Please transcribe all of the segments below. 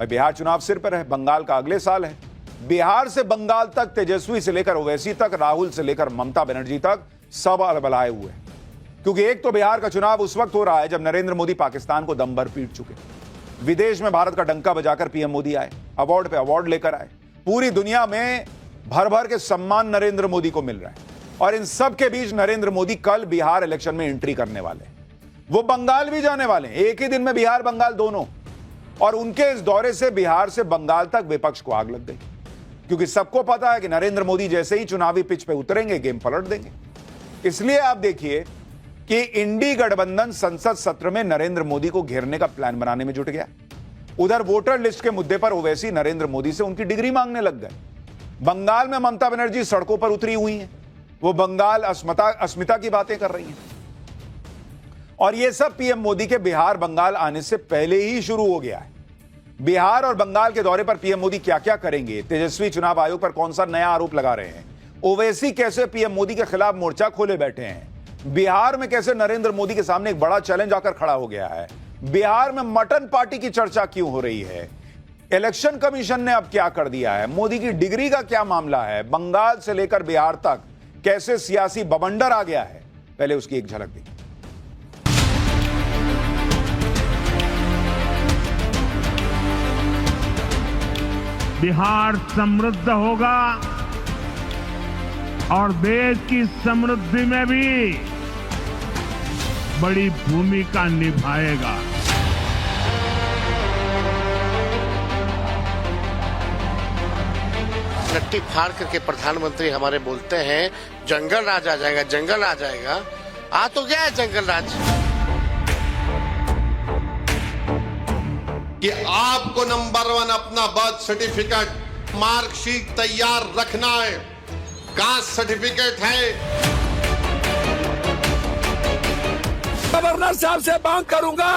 भाई बिहार चुनाव सिर पर है, बंगाल का अगले साल है। बिहार से बंगाल तक, तेजस्वी से लेकर ओवैसी तक, राहुल से लेकर ममता बनर्जी तक सब अलबलाए हुए हैं। क्योंकि एक तो बिहार का चुनाव उस वक्त हो रहा है जब नरेंद्र मोदी पाकिस्तान को दम भर पीट चुके, विदेश में भारत का डंका बजाकर पीएम मोदी आए, अवार्ड पे अवार्ड लेकर आए, पूरी दुनिया में भर भर के सम्मान नरेंद्र मोदी को मिल रहा है। और इन सब के बीच नरेंद्र मोदी कल बिहार इलेक्शन में एंट्री करने वाले हैं। वो बंगाल भी जाने वाले हैं, एक ही दिन में बिहार बंगाल दोनों। और उनके इस दौरे से बिहार से बंगाल तक विपक्ष को आग लग गई, क्योंकि सबको पता है कि नरेंद्र मोदी जैसे ही चुनावी पिच पे उतरेंगे गेम पलट देंगे। इसलिए आप देखिए कि इंडी गठबंधन संसद सत्र में नरेंद्र मोदी को घेरने का प्लान बनाने में जुट गया। उधर वोटर लिस्ट के मुद्दे पर ओवैसी नरेंद्र मोदी से उनकी डिग्री मांगने लग गए। बंगाल में ममता बनर्जी सड़कों पर उतरी हुई हैं, वो बंगाल अस्मिता की बातें कर रही हैं। और ये सब पीएम मोदी के बिहार बंगाल आने से पहले ही शुरू हो गया है। बिहार और बंगाल के दौरे पर पीएम मोदी क्या क्या करेंगे, तेजस्वी चुनाव आयोग पर कौन सा नया आरोप लगा रहे हैं, ओवैसी कैसे पीएम मोदी के खिलाफ मोर्चा खोले बैठे हैं, बिहार में कैसे नरेंद्र मोदी के सामने एक बड़ा चैलेंज आकर खड़ा हो गया है, बिहार में मटन पार्टी की चर्चा क्यों हो रही है, इलेक्शन कमीशन ने अब क्या कर दिया है, मोदी की डिग्री का क्या मामला है, बंगाल से लेकर बिहार तक कैसे सियासी बवंडर आ गया है, पहले उसकी एक झलक देखिए। बिहार समृद्ध होगा और देश की समृद्धि में भी बड़ी भूमिका निभाएगा। लट्टी फाड़ करके प्रधानमंत्री हमारे बोलते हैं जंगल राज आ जाएगा, जंगल आ जाएगा। आ तो गया है जंगल राज। कि आपको नंबर 1 अपना बर्थ सर्टिफिकेट मार्कशीट तैयार रखना है, कास्ट सर्टिफिकेट है। गवर्नर साहब से मांग करूंगा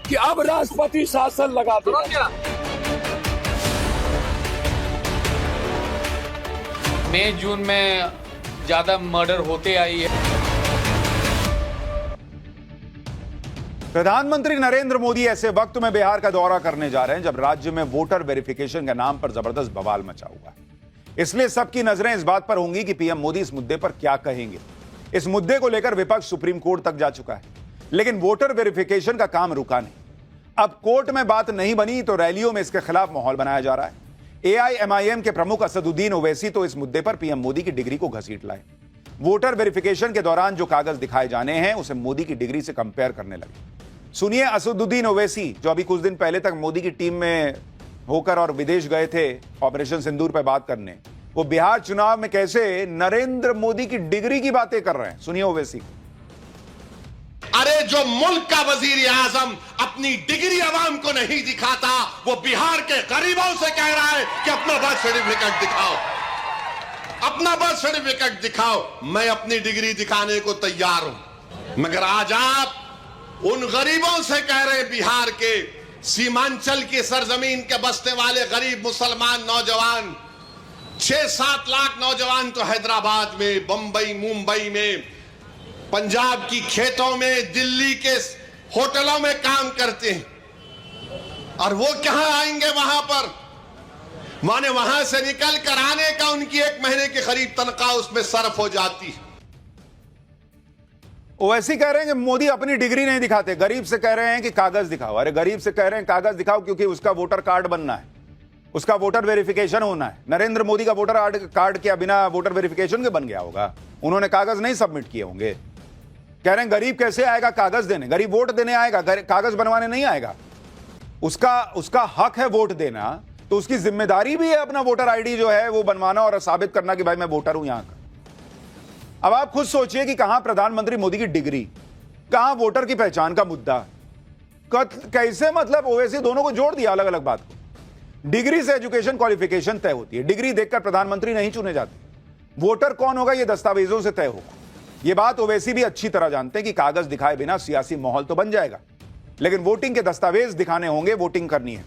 कि अब राष्ट्रपति शासन लगा दो। मई जून में ज्यादा मर्डर होते आई है। प्रधानमंत्री नरेंद्र मोदी ऐसे वक्त में बिहार का दौरा करने जा रहे हैं जब राज्य में वोटर वेरिफिकेशन के नाम पर जबरदस्त बवाल मचा हुआ है। इसलिए सबकी नजरें इस बात पर होंगी कि पीएम मोदी इस मुद्दे पर क्या कहेंगे। इस मुद्दे को लेकर विपक्ष सुप्रीम कोर्ट तक जा चुका है, लेकिन वोटर वेरिफिकेशन का काम रुका नहीं। अब कोर्ट में बात नहीं बनी तो रैलियों में इसके खिलाफ माहौल बनाया जा रहा है। एआईएमआईएम के प्रमुख असदुद्दीन ओवैसी तो इस मुद्दे पर पीएम मोदी की डिग्री को घसीट लाए। वोटर वेरिफिकेशन के दौरान जो कागज दिखाए जाने हैं उसे मोदी की डिग्री से कंपेयर करने लगे। सुनिए असदुद्दीन ओवैसी, जो अभी कुछ दिन पहले तक मोदी की टीम में होकर और विदेश गए थे ऑपरेशन सिंदूर पर बात करने, वो बिहार चुनाव में कैसे नरेंद्र मोदी की डिग्री की बातें कर रहे हैं। सुनिए ओवैसी। अरे जो मुल्क का वजीर आजम अपनी डिग्री अवाम को नहीं दिखाता, वो बिहार के गरीबों से कह रहा है कि अपना बर्थ सर्टिफिकेट दिखाओ, अपना बर्थ सर्टिफिकेट दिखाओ। मैं अपनी डिग्री दिखाने को तैयार हूं, मगर आज आप उन गरीबों से कह रहे हैं, बिहार के सीमांचल की सरजमीन के बसने वाले गरीब मुसलमान नौजवान, 6-7 लाख नौजवान तो हैदराबाद में, बंबई, मुंबई में, पंजाब की खेतों में, दिल्ली के होटलों में काम करते हैं, और वो कहां आएंगे वहां पर? माने वहां से निकल कर आने का उनकी 1 महीने की करीब तनख्वाह उसमें सर्फ हो जाती है। ओवैसी कह रहे हैं कि मोदी अपनी डिग्री नहीं दिखाते, गरीब से कह रहे हैं कि कागज दिखाओ। अरे गरीब से कह रहे हैं कागज दिखाओ क्योंकि उसका वोटर कार्ड बनना है, उसका वोटर वेरिफिकेशन होना है। नरेंद्र मोदी का वोटर कार्ड क्या बिना वोटर वेरिफिकेशन के बन गया होगा? उन्होंने कागज नहीं सबमिट किए होंगे। कह रहे हैं गरीब कैसे आएगा कागज देने? गरीब वोट देने आएगा, कागज बनवाने नहीं आएगा। उसका हक है वोट देना, तो उसकी जिम्मेदारी भी है अपना वोटर आईडी जो है वो बनवाना और साबित करना कि भाई मैं वोटर हूं यहां का। अब आप खुद सोचिए कि कहां प्रधानमंत्री मोदी की डिग्री, कहां वोटर की पहचान का मुद्दा, कैसे मतलब ओवैसी दोनों को जोड़ दिया अलग अलग बात को। डिग्री से एजुकेशन क्वालिफिकेशन तय होती है, डिग्री देखकर प्रधानमंत्री नहीं चुने जाते। वोटर कौन होगा यह दस्तावेजों से तय होगा। यह बात ओवैसी भी अच्छी तरह जानते हैं कि कागज दिखाए बिना सियासी माहौल तो बन जाएगा, लेकिन वोटिंग के दस्तावेज दिखाने होंगे, वोटिंग करनी है।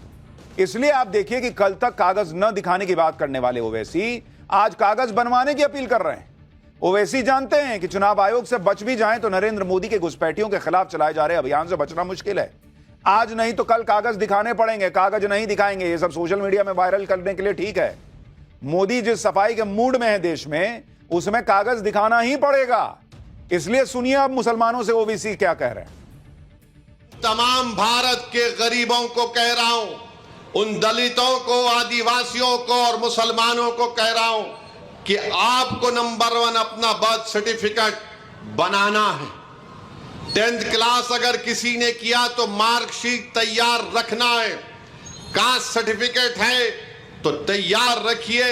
इसलिए आप देखिए कि कल तक कागज न दिखाने की बात करने वाले ओवैसी आज कागज बनवाने की अपील कर रहे हैं। ओवैसी जानते हैं कि चुनाव आयोग से बच भी जाएं तो नरेंद्र मोदी के घुसपैठियों के खिलाफ चलाए जा रहे अभियान से बचना मुश्किल है। आज नहीं तो कल कागज दिखाने पड़ेंगे, कागज नहीं दिखाएंगे। ये सब सोशल मीडिया में वायरल करने के लिए ठीक है। मोदी जिस सफाई के मूड में है देश में, उसमें कागज दिखाना ही पड़ेगा। इसलिए सुनिए अब मुसलमानों से ओबीसी क्या कह रहे हैं। तमाम भारत के गरीबों को कह रहा हूं, उन दलितों को, आदिवासियों को और मुसलमानों को कह रहा हूं कि आपको नंबर 1 अपना बर्थ सर्टिफिकेट बनाना है। 10th क्लास अगर किसी ने किया तो मार्कशीट तैयार रखना है। कास्ट सर्टिफिकेट है तो तैयार रखिए,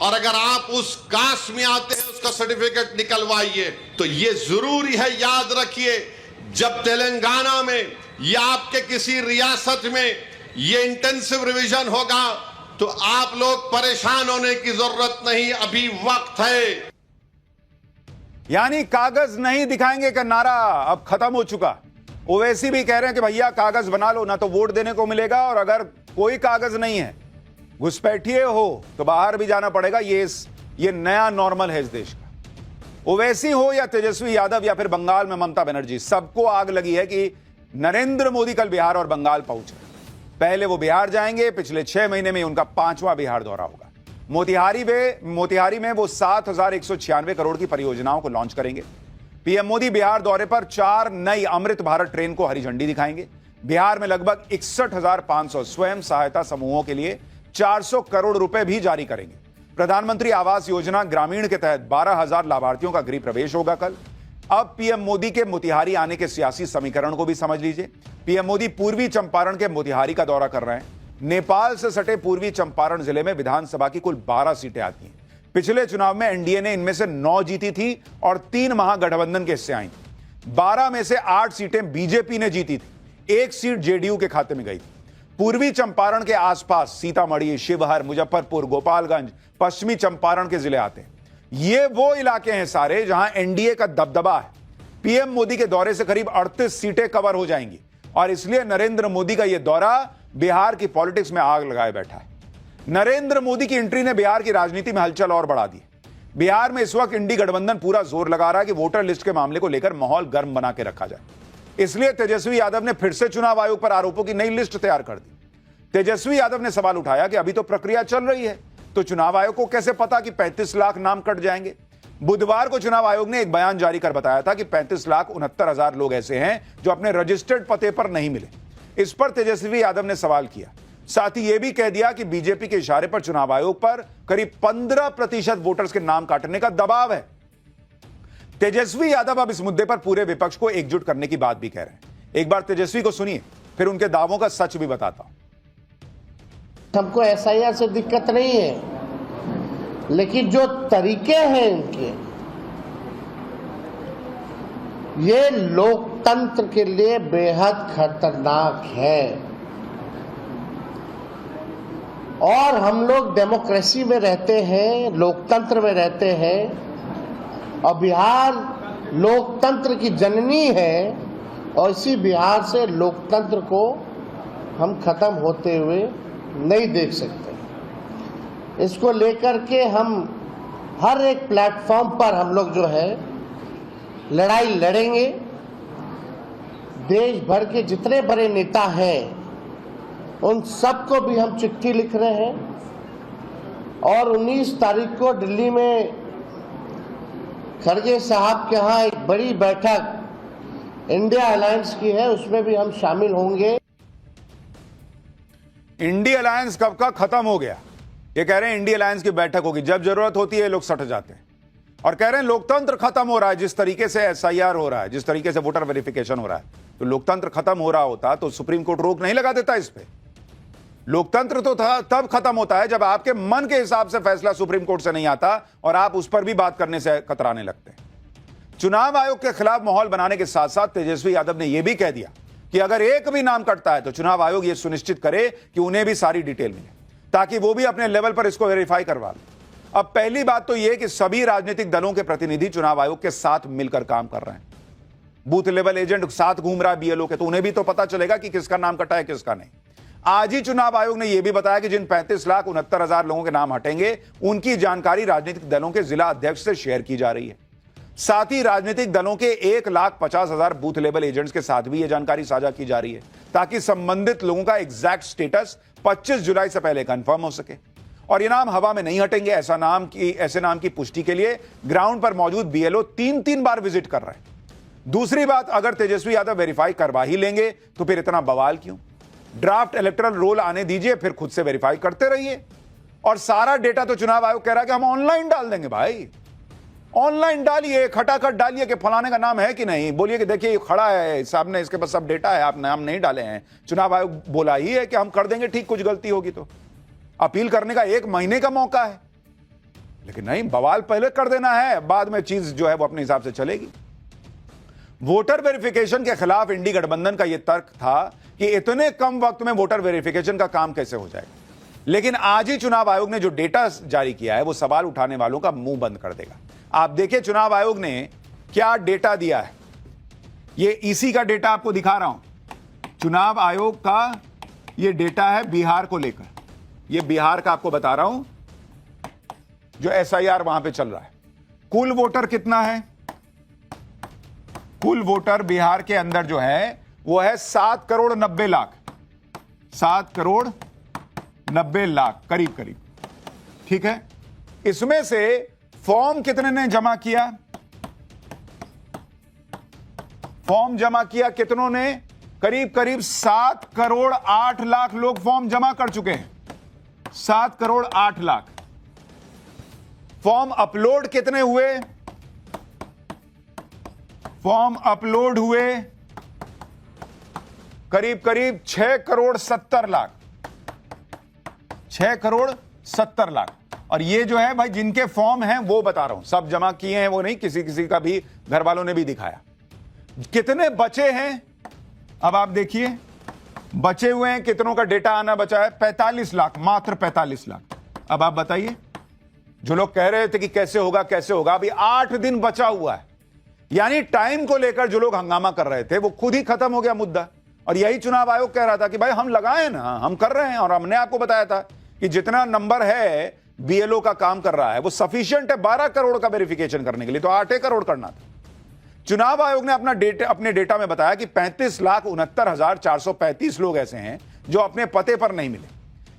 और अगर आप उस कास्ट में आते हैं उसका सर्टिफिकेट निकलवाइए। तो ये जरूरी है, याद रखिए, जब तेलंगाना में या आपके किसी रियासत में ये इंटेंसिव रिवीजन होगा तो आप लोग परेशान होने की जरूरत नहीं, अभी वक्त है। यानी कागज नहीं दिखाएंगे का नारा अब खत्म हो चुका। ओवैसी भी कह रहे हैं कि भैया कागज बना लो, ना तो वोट देने को मिलेगा, और अगर कोई कागज नहीं है, घुसपैठिए हो, तो बाहर भी जाना पड़ेगा। ये नया नॉर्मल है इस देश का। ओवैसी हो या तेजस्वी यादव या फिर बंगाल में ममता बनर्जी, सबको आग लगी है कि नरेंद्र मोदी कल बिहार और बंगाल पहुंचे। पहले वो बिहार जाएंगे, पिछले 6 महीने में उनका 5वां बिहार दौरा होगा। मोतिहारी में वो 7,196 करोड़ की परियोजनाओं को लॉन्च करेंगे। पीएम मोदी बिहार दौरे पर 4 नई अमृत भारत ट्रेन को हरी झंडी दिखाएंगे। बिहार में लगभग 61,500 स्वयं सहायता समूहों के लिए 400 करोड़ रुपए भी जारी करेंगे। प्रधानमंत्री आवास योजना ग्रामीण के तहत 12,000 लाभार्थियों का गृह प्रवेश होगा कल। अब पीएम मोदी के मोतिहारी आने के सियासी समीकरण को भी समझ लीजिए। पीएम मोदी पूर्वी चंपारण के मोतिहारी का दौरा कर रहे हैं। नेपाल से सटे पूर्वी चंपारण जिले में विधानसभा की कुल 12 सीटें आती हैं। पिछले चुनाव में एनडीए ने इनमें से 9 जीती थी और 3 महागठबंधन के हिस्से आई। 12 में से 8 सीटें बीजेपी ने जीती थी, 1 सीट जेडीयू के खाते में गई थी। पूर्वी चंपारण के आसपास सीतामढ़ी, शिवहर, मुजफ्फरपुर, गोपालगंज, पश्चिमी चंपारण के जिले आते हैं। ये वो इलाके हैं सारे जहां एनडीए का दबदबा है। पीएम मोदी के दौरे से करीब 38 सीटें कवर हो जाएंगी, और इसलिए नरेंद्र मोदी का यह दौरा बिहार की पॉलिटिक्स में आग लगाए बैठा है। नरेंद्र मोदी की एंट्री ने बिहार की राजनीति में हलचल और बढ़ा दी। बिहार में इस वक्त इंडी गठबंधन पूरा जोर लगा रहा है कि वोटर लिस्ट के मामले को लेकर माहौल गर्म बना के रखा जाए। इसलिए तेजस्वी यादव ने फिर से चुनाव आयोग पर आरोपों की नई लिस्ट तैयार कर दी। तेजस्वी यादव ने सवाल उठाया कि अभी तो प्रक्रिया चल रही है, तो चुनाव आयोग को कैसे पता कि 35 लाख नाम कट जाएंगे। बुधवार को चुनाव आयोग ने एक बयान जारी कर बताया था कि 35,69,000 लोग ऐसे हैं जो अपने रजिस्टर्ड पते पर नहीं मिले। इस पर तेजस्वी यादव ने सवाल किया। साथ ही यह भी कह दिया कि बीजेपी के इशारे पर चुनाव आयोग पर करीब 15% वोटर्स के नाम काटने का दबाव है। तेजस्वी यादव अब इस मुद्दे पर पूरे विपक्ष को एकजुट करने की बात भी कह रहे हैं। एक बार तेजस्वी को सुनिए, फिर उनके दावों का सच भी बताता हूं। हमको एसआईआर से दिक्कत नहीं है, लेकिन जो तरीके हैं इनके, ये लोकतंत्र के लिए बेहद खतरनाक है। और हम लोग डेमोक्रेसी में रहते हैं, लोकतंत्र में रहते हैं, और बिहार लोकतंत्र की जननी है, और इसी बिहार से लोकतंत्र को हम खत्म होते हुए नहीं देख सकते। इसको लेकर के हम हर एक प्लेटफॉर्म पर हम लोग जो है लड़ाई लड़ेंगे। देश भर के जितने बड़े नेता हैं उन सबको भी हम चिट्ठी लिख रहे हैं, और 19 तारीख को दिल्ली में खड़गे साहब के यहाँ एक बड़ी बैठक इंडिया अलायंस की है, उसमें भी हम शामिल होंगे। इंडिया अलायंस कब का खत्म हो गया? ये कह रहे हैं इंडिया अलायंस की बैठक होगी, जब जरूरत होती है लोग सट जाते हैं, और कह रहे हैं लोकतंत्र खत्म हो रहा है। जिस तरीके से एसआईआर हो रहा है, जिस तरीके से वोटर वेरिफिकेशन हो रहा है, तो लोकतंत्र खत्म हो रहा होता तो सुप्रीम कोर्ट रोक नहीं लगा देता इस पे। लोकतंत्र तो था तब खत्म होता है जब आपके मन के हिसाब से फैसला सुप्रीम कोर्ट से नहीं आता और आप उस पर भी बात करने से कतराने लगते हैं। चुनाव आयोग के खिलाफ माहौल बनाने के साथ साथ तेजस्वी यादव ने यह भी कह दिया कि अगर एक भी नाम कटता है तो चुनाव आयोग यह सुनिश्चित करे कि उन्हें भी सारी डिटेल मिले, ताकि वो भी अपने लेवल पर इसको वेरीफाई करवा ले। अब पहली बात तो यह कि सभी राजनीतिक दलों के प्रतिनिधि चुनाव आयोग के साथ मिलकर काम कर रहे हैं। बूथ लेवल एजेंट साथ घूम रहा है बीएलओ के, तो उन्हें भी तो पता चलेगा कि किसका नाम कटा है किसका नहीं। आज ही चुनाव आयोग ने यह भी बताया कि जिन 35,69,000 लोगों के नाम हटेंगे उनकी जानकारी राजनीतिक दलों के जिला अध्यक्ष से शेयर की जा रही है। साथ ही राजनीतिक दलों के 1,50,000 बूथ लेवल एजेंट्स के साथ भी यह जानकारी साझा की जा रही है ताकि संबंधित लोगों का एग्जैक्ट स्टेटस 25 जुलाई से पहले कंफर्म हो सके। और ये नाम हवा में नहीं हटेंगे। ऐसे नाम की पुष्टि के लिए ग्राउंड पर मौजूद बीएलओ 3 बार विजिट कर रहे हैं। दूसरी बात, अगर तेजस्वी यादव वेरीफाई करवा ही लेंगे तो फिर इतना बवाल क्यों? ड्राफ्ट इलेक्टोरल रोल आने दीजिए, फिर खुद से वेरीफाई करते रहिए। और सारा डेटा तो चुनाव आयोग कह रहा है कि हम ऑनलाइन डाल देंगे। भाई ऑनलाइन डालिए, खटाखट डालिए कि फलाने का नाम है कि नहीं, बोलिए कि देखिए ये खड़ा है, साहब ने इसके पास सब डेटा है, आप नाम नहीं डाले हैं। चुनाव आयोग बोला ही है कि हम कर देंगे ठीक, कुछ गलती होगी तो। अपील करने का 1 महीने का मौका है, लेकिन नहीं, बवाल पहले कर देना है, बाद में चीज जो है वो अपने हिसाब से चलेगी। वोटर वेरिफिकेशन के खिलाफ इंडी गठबंधन का यह तर्क था कि इतने कम वक्त में वोटर वेरिफिकेशन का काम कैसे हो जाएगा। लेकिन आज ही चुनाव आयोग ने जो डेटा जारी किया है वो सवाल उठाने वालों का मुंह बंद कर देगा। आप देखिए चुनाव आयोग ने क्या डेटा दिया है। ये ईसी का डेटा आपको दिखा रहा हूं। चुनाव आयोग का ये डेटा है बिहार को लेकर। ये बिहार का आपको बता रहा हूं, जो एसआईआर वहां पे चल रहा है। कुल वोटर कितना है? कुल वोटर बिहार के अंदर जो है वो है 7 करोड़ 90 लाख। 7 करोड़ 90 लाख करीब करीब, ठीक है। इसमें से फॉर्म कितने ने जमा किया? फॉर्म जमा किया कितनों ने? करीब करीब 7 करोड़ 8 लाख लोग फॉर्म जमा कर चुके हैं। 7 करोड़ 8 लाख। फॉर्म अपलोड कितने हुए? फॉर्म अपलोड हुए करीब करीब 6 करोड़ 70 लाख। 6 करोड़ 70 लाख। और ये जो है भाई जिनके फॉर्म हैं वो बता रहा हूं, सब जमा किए हैं वो नहीं, किसी किसी का भी घर वालों ने भी दिखाया। कितने बचे हैं अब आप देखिए, बचे हुए हैं कितनों का डेटा आना बचा है? 45 लाख, मात्र 45 लाख। अब आप बताइए, जो लोग कह रहे थे कि कैसे होगा कैसे होगा, अभी 8 दिन बचा हुआ है। यानी टाइम को लेकर जो लोग हंगामा कर रहे थे वो खुद ही खत्म हो गया मुद्दा। और यही चुनाव आयोग कह रहा था कि भाई हम लगाए ना, हम कर रहे हैं। और हमने आपको बताया था कि जितना नंबर है बीएलओ का काम कर रहा है वो सफिशिएंट है 12 करोड़ का वेरिफिकेशन करने के लिए, तो 8 करोड़ करना था। चुनाव आयोग ने अपने डेटा में बताया कि 35,69,435 लोग ऐसे हैं जो अपने पते पर नहीं मिले।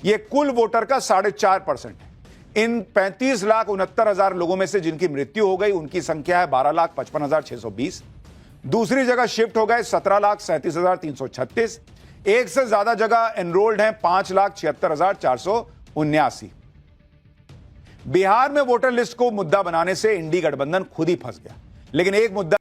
यह कुल वोटर का 4.5% है। इन 35,69,000 लोगों में से जिनकी मृत्यु हो गई उनकी संख्या है 12,55,620। दूसरी जगह शिफ्ट हो गए 17,37,336। एक से ज्यादा जगह एनरोल्ड हैं 5,76,479। बिहार में वोटर लिस्ट को मुद्दा बनाने से इंडी गठबंधन खुद ही फंस गया। लेकिन एक मुद्दा